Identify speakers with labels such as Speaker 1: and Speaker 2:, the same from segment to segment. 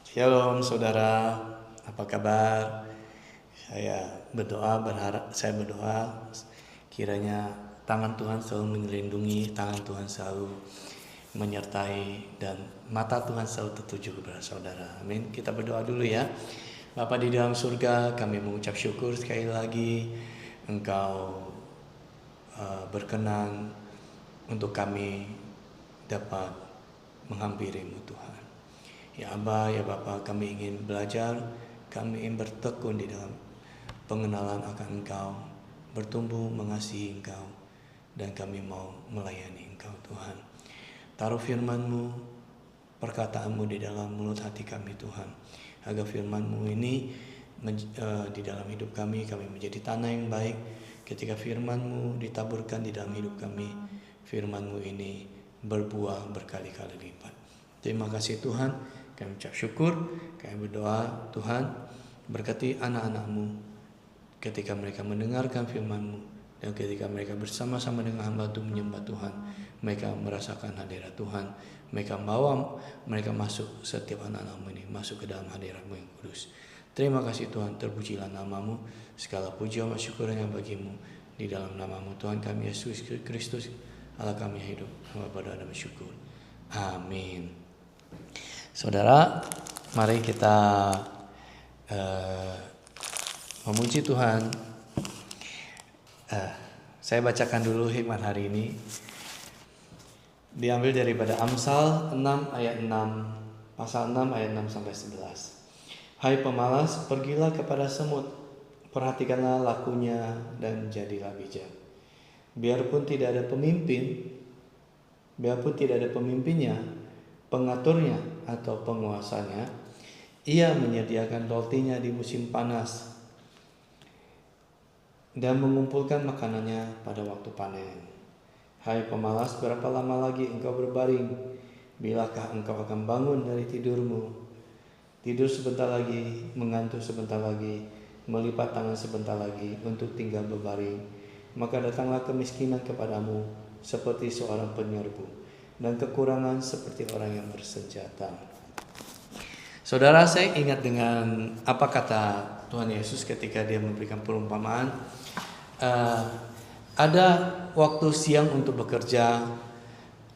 Speaker 1: Shalom saudara, apa kabar? Saya berdoa kiranya tangan Tuhan selalu melindungi, tangan Tuhan selalu menyertai, dan mata Tuhan selalu tertuju kepada saudara. Amin. Kita berdoa dulu ya. Bapa di dalam surga, kami mengucap syukur sekali lagi Engkau berkenan untuk kami dapat menghampirimu Tuhan. Ya Aba, ya Bapa, kami ingin belajar, kami ingin bertekun di dalam pengenalan akan Engkau, bertumbuh mengasihi Engkau, dan kami mau melayani Engkau Tuhan. Taruh firman-Mu, perkataan-Mu di dalam mulut hati kami Tuhan, agar firman-Mu ini di dalam hidup kami menjadi tanah yang baik. Ketika firman-Mu ditaburkan di dalam hidup kami, firman-Mu ini berbuah berkali-kali lipat. Terima kasih Tuhan. Kami ucap syukur, kami berdoa Tuhan berkati anak-anak-Mu ketika mereka mendengarkan firman-Mu, dan ketika mereka bersama-sama dengan hamba-Mu menyembah Tuhan, mereka merasakan hadirat Tuhan. Mereka masuk, setiap anak-anak-Mu ini masuk ke dalam hadirat-Mu yang kudus. Terima kasih Tuhan, terpujilah nama-Mu, segala puji dan syukur yang bagi-Mu. Di dalam nama-Mu Tuhan kami Yesus Kristus, Allah kami yang hidup, hamba berdoa dan bersyukur. Amin. Saudara, mari kita memuji Tuhan. Saya bacakan dulu hikmat hari ini. Diambil daripada Amsal 6 ayat 6, pasal 6 ayat 6 sampai 11. Hai pemalas, pergilah kepada semut, perhatikanlah lakunya dan jadilah bijak. Biarpun tidak ada pemimpinnya, pengaturnya atau penguasanya, ia menyediakan rotinya di musim panas dan mengumpulkan makanannya pada waktu panen. Hai pemalas, berapa lama lagi engkau berbaring? Bilakah engkau akan bangun dari tidurmu? Tidur sebentar lagi, mengantuk sebentar lagi, melipat tangan sebentar lagi untuk tinggal berbaring. Maka datanglah kemiskinan kepadamu seperti seorang penyerbu, dan kekurangan seperti orang yang bersenjata. Saudara, saya ingat dengan apa kata Tuhan Yesus ketika dia memberikan perumpamaan. Ada waktu siang untuk bekerja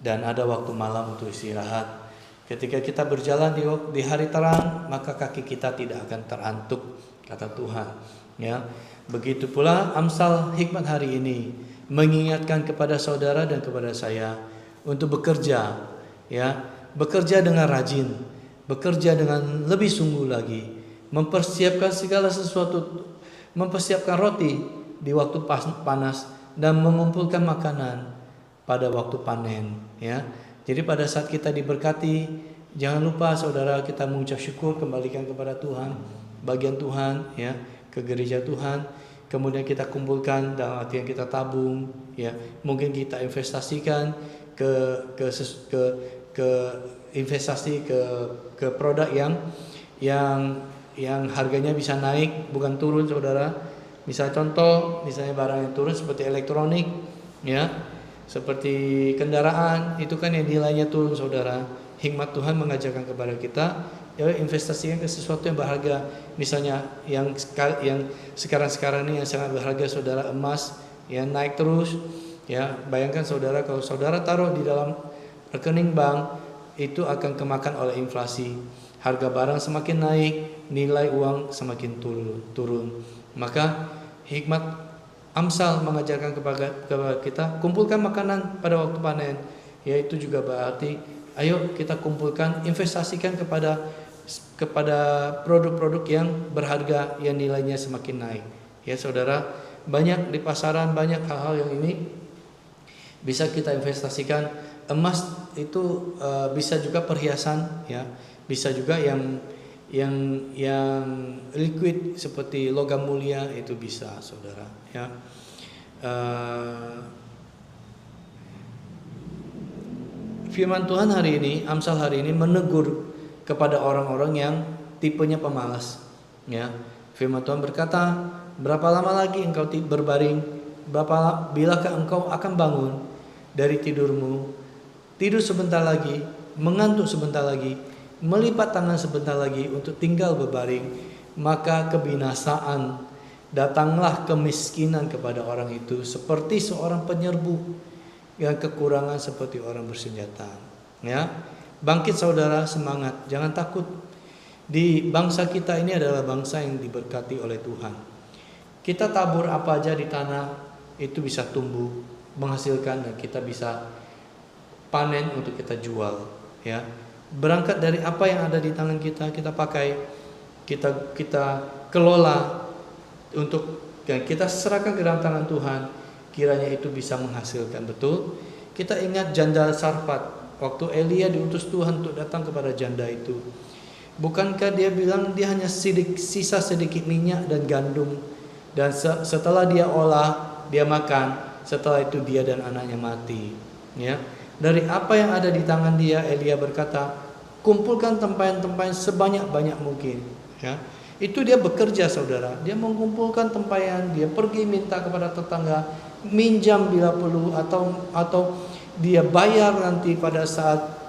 Speaker 1: dan ada waktu malam untuk istirahat. Ketika kita berjalan di hari terang, maka kaki kita tidak akan terantuk, kata Tuhan. Ya, begitu pula Amsal hikmat hari ini mengingatkan kepada saudara dan kepada saya untuk bekerja, ya, bekerja dengan rajin, bekerja dengan lebih sungguh lagi, mempersiapkan segala sesuatu, mempersiapkan roti di waktu panas dan mengumpulkan makanan pada waktu panen, ya. Jadi pada saat kita diberkati, jangan lupa saudara, kita mengucap syukur, kembalikan kepada Tuhan, bagian Tuhan, ya, ke gereja Tuhan. Kemudian kita kumpulkan, dalam artian kita tabung, ya, mungkin kita investasikan ke investasi ke produk yang harganya bisa naik, bukan turun, saudara. Misalnya barang yang turun seperti elektronik, ya, seperti kendaraan, itu kan yang nilainya turun, saudara. Hikmat Tuhan mengajarkan kepada kita, ya, investasikan ke sesuatu yang berharga. Misalnya yang sekarang ini yang sangat berharga, saudara, emas, yang naik terus. Ya, bayangkan saudara, kalau saudara taruh di dalam rekening bank, itu akan kemakan oleh inflasi. Harga barang semakin naik, nilai uang semakin turun. Maka hikmat Amsal mengajarkan kepada kita, kumpulkan makanan pada waktu panen. Yaitu juga berarti, ayo kita kumpulkan, investasikan kepada produk-produk yang berharga, yang nilainya semakin naik. Ya saudara, banyak di pasaran, banyak hal-hal yang ini bisa kita investasikan. Emas itu bisa juga perhiasan, ya, bisa juga yang liquid seperti logam mulia, itu bisa, saudara, ya. Firman Tuhan hari ini, Amsal hari ini menegur kepada orang-orang yang tipenya pemalas, ya. Firman Tuhan berkata, berapa lama lagi engkau berbaring? Bilakah engkau akan bangun dari tidurmu? Tidur sebentar lagi, mengantuk sebentar lagi, melipat tangan sebentar lagi untuk tinggal berbaring, maka kebinasaan, datanglah kemiskinan kepada orang itu seperti seorang penyerbu yang kekurangan seperti orang bersenjata. Ya, bangkit saudara, semangat, jangan takut. Di bangsa kita ini adalah bangsa yang diberkati oleh Tuhan. Kita tabur apa aja di tanah itu bisa tumbuh, menghasilkan, dan kita bisa panen untuk kita jual. Ya, berangkat dari apa yang ada di tangan kita, kita pakai, kita kelola untuk, dan kita serahkan ke dalam tangan Tuhan. Kiranya itu bisa menghasilkan. Betul. Kita ingat janda Sarfat, waktu Elia diutus Tuhan untuk datang kepada janda itu. Bukankah dia bilang dia hanya sisa sedikit minyak dan gandum, dan setelah dia olah, dia makan, setelah itu dia dan anaknya mati. Ya, dari apa yang ada di tangan dia, Elia berkata, kumpulkan tempayan-tempayan sebanyak-banyak mungkin. Ya, itu dia bekerja saudara. Dia mengumpulkan tempayan, dia pergi minta kepada tetangga, minjam bila perlu, atau dia bayar nanti pada saat.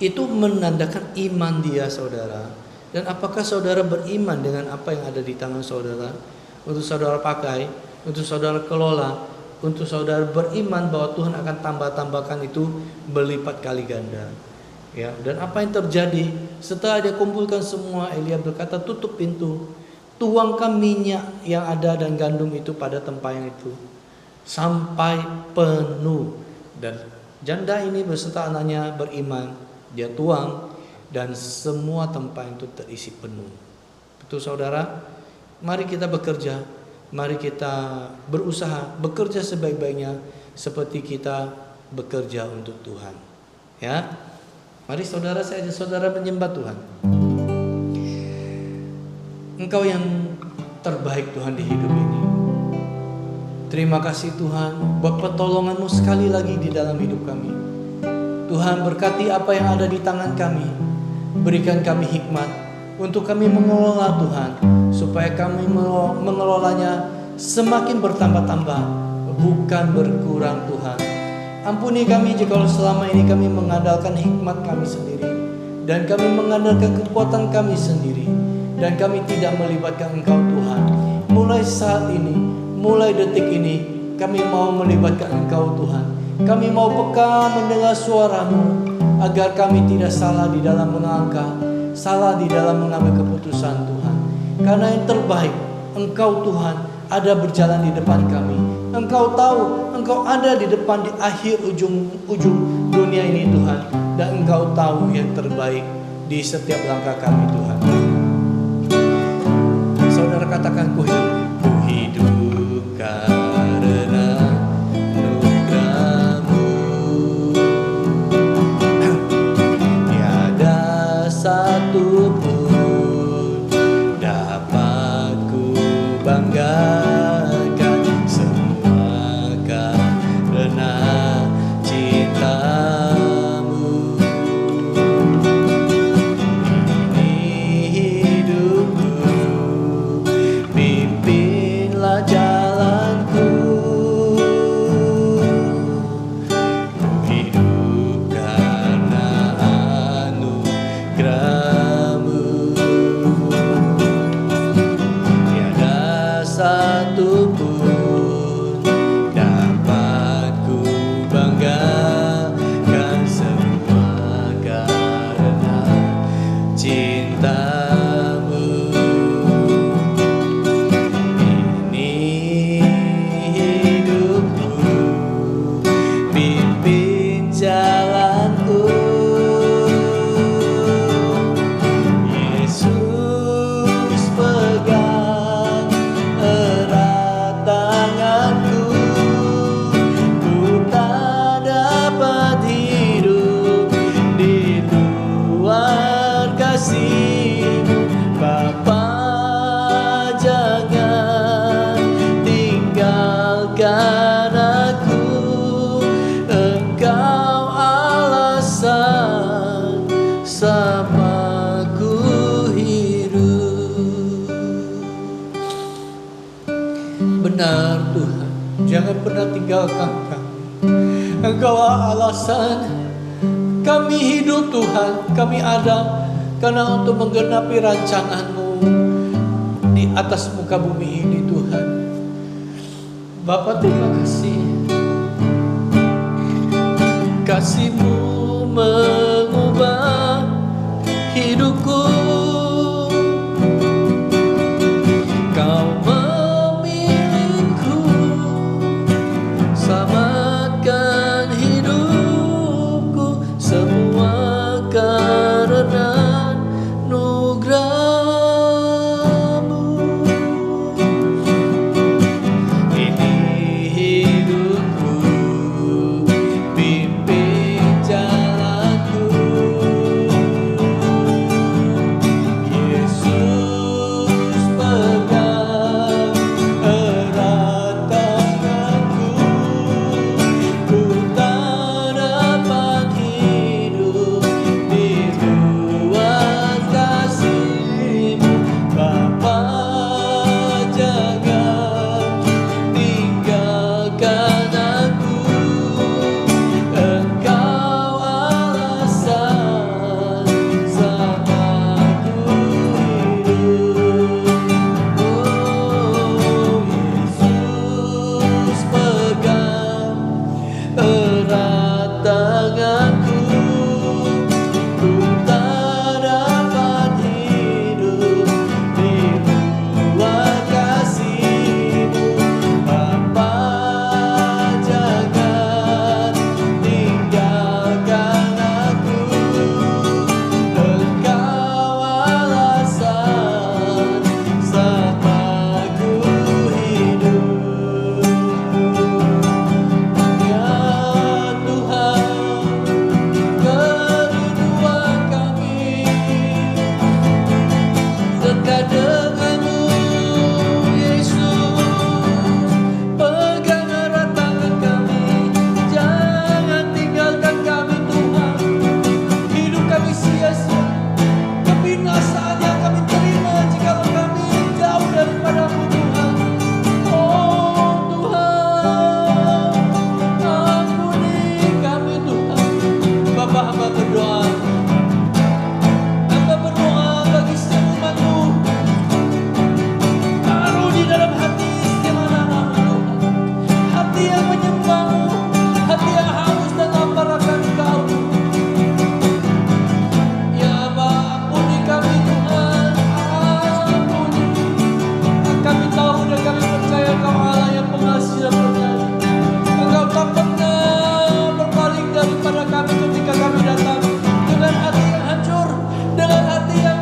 Speaker 1: Itu menandakan iman dia saudara. Dan apakah saudara beriman dengan apa yang ada di tangan saudara? Untuk saudara pakai, untuk saudara kelola, untuk saudara beriman bahwa Tuhan akan tambahkan itu berlipat kali ganda. Ya, dan apa yang terjadi setelah dia kumpulkan semua, Elia berkata, tutup pintu, tuangkan minyak yang ada dan gandum itu pada tempayan itu sampai penuh. Dan janda ini beserta anaknya beriman, dia tuang, dan semua tempayan itu terisi penuh. Betul saudara? Mari kita bekerja, mari kita berusaha, bekerja sebaik-baiknya seperti kita bekerja untuk Tuhan. Ya, mari saudara, saya ajak saudara menyembah Tuhan. Engkau yang terbaik Tuhan di hidup ini. Terima kasih Tuhan buat pertolongan-Mu sekali lagi di dalam hidup kami. Tuhan, berkati apa yang ada di tangan kami. Berikan kami hikmat untuk kami mengelola Tuhan, supaya kami mengelolanya semakin bertambah-tambah, bukan berkurang Tuhan. Ampuni kami jika selama ini kami mengandalkan hikmat kami sendiri, dan kami mengandalkan kekuatan kami sendiri, dan kami tidak melibatkan Engkau Tuhan. Mulai saat ini, mulai detik ini, kami mau melibatkan Engkau Tuhan. Kami mau peka mendengar suara-Mu, agar kami tidak salah di dalam melangkah, salah di dalam mengambil keputusan Tuhan. Karena yang terbaik, Engkau Tuhan ada berjalan di depan kami. Engkau tahu, Engkau ada di depan, di akhir ujung dunia ini Tuhan. Dan Engkau tahu yang terbaik di setiap langkah kami Tuhan. Saudara katakan, ku hidup karena satu pun dapat ku banggakan, semua karena cinta-Mu. Ini hidupku, pimpinlah jalanku. Ku hidup karena anugerah-Mu. Tiada satu pun dapat ku banggakan, semua karena cinta-Mu. Ini hidupku, pimpin jalanku. Yesus pegang erat tanganku, ku tak dapat hidup di luar kasih-Mu. Bapa, jangan tinggalkan aku, Engkau alasan sama ku hidup. Benar Tuhan, jangan pernah tinggalkan kami. Engkau alasan Kami hidup Tuhan, kami ada karena untuk menggenapi rancangan-Mu di atas muka bumi ini Tuhan. Bapa, terima kasih. Kasih-Mu mengubah hidupku. Kau memilihku, selamatkan hidupku, semua karena nugerah-Mu. Ini hidupku, pimpin jalanku. Yesus, pegang erat tanganku. Ku tak dapat hidup di luar kasih-Mu. Bapa, jangan tinggalkan aku. Engkau alasan selamaku hidup. Oh Yesus, pegang erat tanganku. Ku tak dapat hidup di luar kasih-Mu. Bapa, jangan tinggalkan aku. Engkau alasan selamaku hidup. Ya Tuhan, kerinduan kami dekat dengan-Mu. Yesus, pegang erat tangan kami, jangan tinggalkan kami Tuhan. Hidup kami sia-sia, kebinasaan yang kami terima jikalau kami jauh daripada-Mu Tuhan. Oh Tuhan, ampuni kami Tuhan. Bapa, hamba berdoa, bagi setiap umat-Mu. Taruh di dalam hati setiap anak-Mu Tuhan, hati yang menyembah-Mu, hati yang haus dan lapar akan Engkau. Ya Bapa, ampuni kami Tuhan, ampuni. Kami tahu dan kami percaya Engkau Allah yang pengasih dan penyayang. Engkau tak pernah berpaling daripada kami ketika kami datang dengan hati yang hancur, dengan hati yang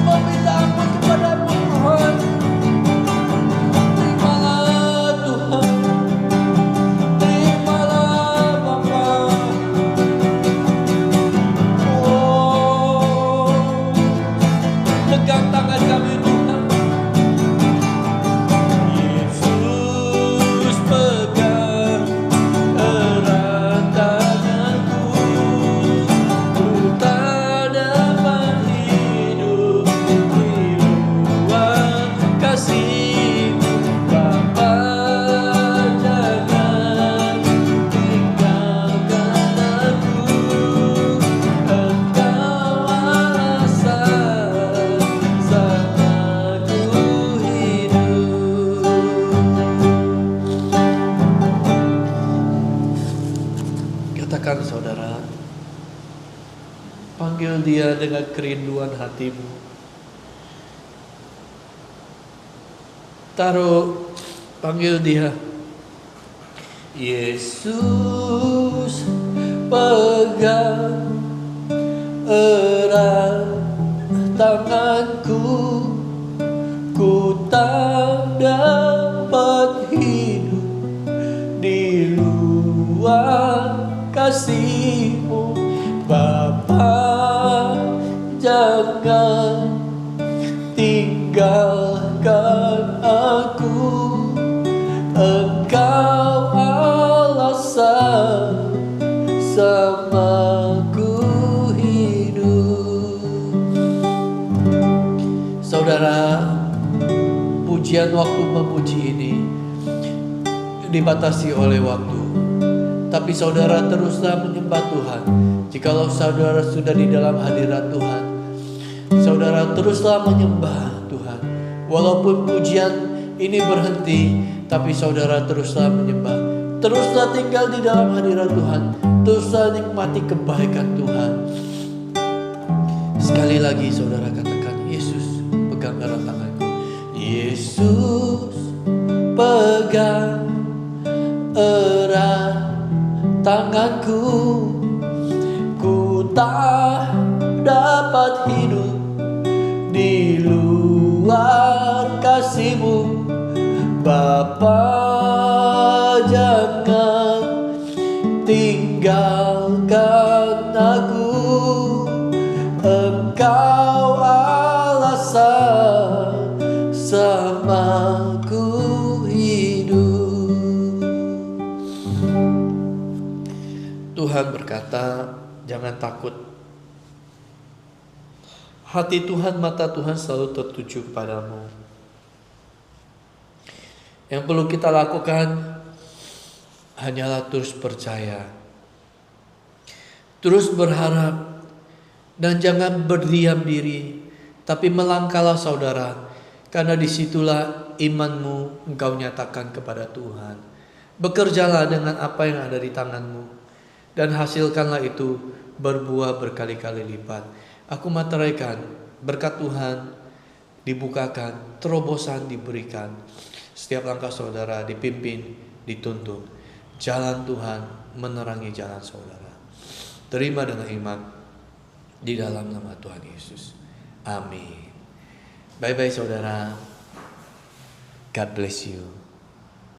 Speaker 1: meminta ampun kepada-Mu Tuhan. Terimalah Tuhan, terimalah Bapa. Oh, pegang tangan kami Tuhan. Yesus, pegang erat tanganku. Ku tak dapat hidup di luar kasih-Mu. Bapa, jangan tinggalkan aku. Engkau alasan selamaku hidup. Katakan saudara, panggil Dia dengan kerinduan hatimu. Taruh, panggil Dia. Yesus, pegang erat tanganku. Ku tak dapat hidup di luar kasih-Mu. Bapa, jangan tinggalkan aku. Engkau alasan samaku hidup. Saudara, pujian waktu memuji ini dibatasi oleh waktu. Tapi saudara teruslah menyembah Tuhan. Jikalau saudara sudah di dalam hadirat Tuhan, saudara teruslah menyembah Tuhan. Walaupun pujian ini berhenti, tapi saudara teruslah menyembah. Teruslah tinggal di dalam hadirat Tuhan. Teruslah nikmati kebaikan Tuhan. Sekali lagi saudara katakan, Yesus pegang erat tanganku. Yesus pegang erat tanganku. Ku tak dapat hidup di luar kasih-Mu. Bapa, jangan tinggalkan aku. Engkau alasan samaku hidup. Tuhan berkata, jangan takut. Hati Tuhan, mata Tuhan selalu tertuju kepadamu. Yang perlu kita lakukan hanyalah terus percaya, terus berharap, dan jangan berdiam diri, tapi melangkahlah saudara, karena disitulah imanmu engkau nyatakan kepada Tuhan. Bekerjalah dengan apa yang ada di tanganmu, dan hasilkanlah itu berbuah berkali-kali lipat. Aku materaikan berkat Tuhan dibukakan, terobosan diberikan. Setiap langkah saudara dipimpin, dituntun. Jalan Tuhan menerangi jalan saudara. Terima dengan iman di dalam nama Tuhan Yesus. Amin. Bye-bye saudara. God bless you.